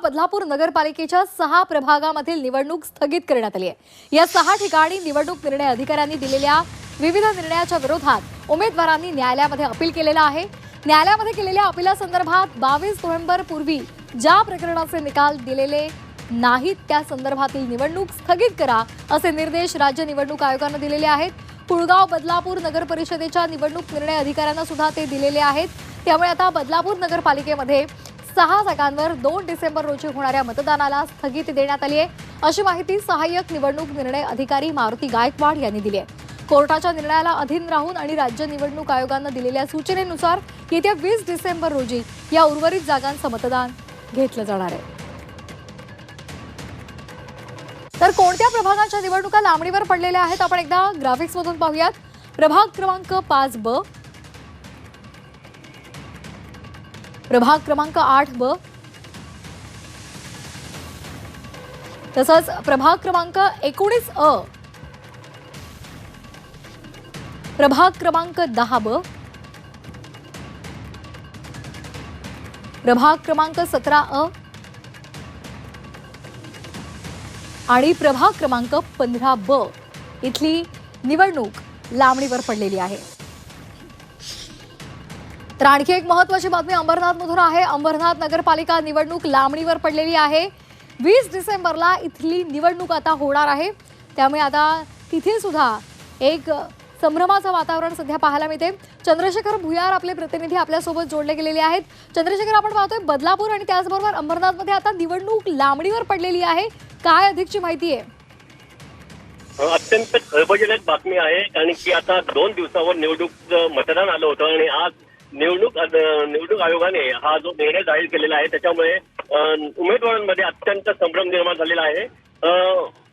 बदलापूर नगरपालिकेच्या 6 प्रभागामधील निवडणूक स्थगित करण्यात आली आहे। या 6 ठिकाणी निवडणूक निर्णय अधिकाऱ्यांनी दिलेल्या विविध निर्णयाच्या विरोधात उमेदवारांनी न्यायालयामध्ये अपील केलेलं आहे। न्यायालयामध्ये केलेल्या अपिलासंदर्भात 22 नोव्हेंबर पूर्वी ज्या प्रकरणाचे निकाल दिलेले नाहीत त्या संदर्भातील निवडणूक स्थगित करा असे निर्देश राज्य निवडणूक आयोगाने दिलेले आहेत। पुळगाव बदलापूर नगर परिषदेच्या निवडणूक निर्णय अधिकाऱ्यांना सुद्धा ते दिलेले आहेत। त्यामुळे आता बदलापूर नगरपालिकेमध्ये 6 जागांवर 2 डिसेंबर रोजी होणाऱ्या मतदानाला स्थगिती देण्यात आली आहे अशी माहिती सहाय्यक निवडणूक निर्णय अधिकारी मारुती गायकवाड यांनी दिली आहे। कोर्टाच्या निर्णयाला अधीन राहून आणि राज्य निवडणूक आयोगाने दिलेल्या सूचनेनुसार येत्या 20 डिसेंबर रोजी या उर्वरित जागांचं मतदान घेतलं जाणार आहे। तर कोणत्या प्रभागाच्या निवडणुका लांबणीवर पडलेल्या आहेत आपण एकदा ग्राफिक्स मधून पाहूयात। प्रभाग क्रमांक 5B, प्रभाग क्रमांक 8B, तसंच प्रभाग क्रमांक 19A, प्रभाग क्रमांक 10B, प्रभाग क्रमांक 17A आणि प्रभाग क्रमांक 15B इथली निवडणूक लांबणीवर पडलेली आहे। तर आणखी एक महत्त्वाची बातमी अंबरनाथमधून आहे। अंबरनाथ नगरपालिका निवडणूक लांबणीवर पडलेली आहे। 20 डिसेंबरला इथली निवडणूक आता होणार आहे। त्यामुळे आता तिथे सुद्धा एक संभ्रमाचं वातावरण सध्या पाहायला मिळते। चंद्रशेखर भुयार आपले प्रतिनिधी आपल्यासोबत जोडले गेलेले आहेत। चंद्रशेखर, आपण पाहतोय बदलापूर आणि त्याचबरोबर अंबरनाथमध्ये आता निवडणूक लांबणीवर पडलेली आहे, काय अधिकची माहिती आहे? अत्यंत खळबळजनक बातमी आहे, कारण की आता 2 दिवसावर निवडणूक मतदान आलं होतं आणि आज निवडणूक आयोगाने हा जो निर्णय जाहीर केलेला आहे त्याच्यामुळे उमेदवारांमध्ये अत्यंत संभ्रम निर्माण झालेला आहे।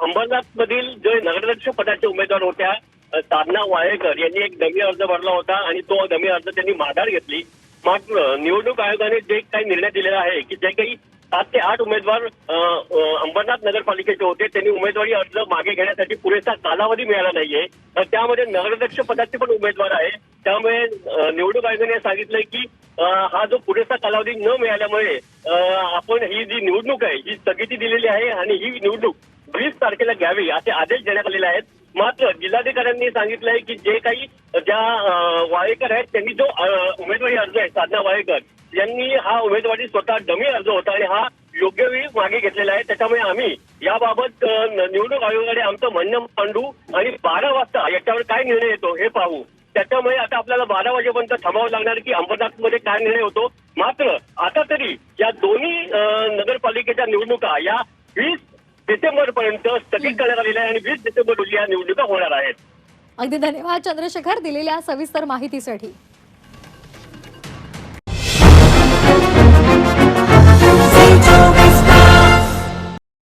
अंबरनाथ मधील जे नगराध्यक्ष पदाचे उमेदवार होत्या साधना वाळेकर यांनी एक डमी अर्ज भरला होता आणि तो डमी अर्ज त्यांनी माघार घेतली। मात्र निवडणूक आयोगाने जे काही निर्णय दिलेला आहे की जे काही 7 ते 8 उमेदवार अंबरनाथ नगरपालिकेचे होते त्यांनी उमेदवारी अर्ज मागे घेण्यासाठी पुरेसा कालावधी मिळाला नाहीये। त्यामध्ये नगराध्यक्ष पदाचे पण उमेदवार आहे। त्यामुळे निवडणूक आयोगाने सांगितलंय की हा जो पुरेसा कालावधी न मिळाल्यामुळे आपण ही जी निवडणूक आहे ही स्थगिती दिलेली आहे आणि ही निवडणूक 20 तारखेला घ्यावी असे आदेश देण्यात आलेले आहेत। मात्र जिल्हाधिकाऱ्यांनी सांगितलंय की जे काही ज्या वाळेकर आहेत त्यांनी जो उमेदवारी अर्ज आहे साधना वाळेकर यांनी हा उमेदवारी स्वतः डमी अर्ज होता आणि हा योग्य वेळी मागे घेतलेला आहे। त्याच्यामुळे आम्ही याबाबत निवडणूक आयोगाकडे आमचं म्हणणं मांडू आणि 12 वाजता याच्यावर काय निर्णय येतो हे पाहू। त्याच्यामुळे आता आपल्याला 12 वाजेपर्यंत थांबावं लागणार की अंबरनाथमध्ये काय निर्णय होतो। मात्र आता तरी या दोन्ही नगरपालिकेच्या निवडणुका या 20 डिसेंबर पर्यंत स्थगित करण्यात आलेल्या आहे आणि 20 डिसेंबर रोजी या निवडणुका होणार आहेत। अगदी धन्यवाद चंद्रशेखर दिलेल्या सविस्तर माहितीसाठी।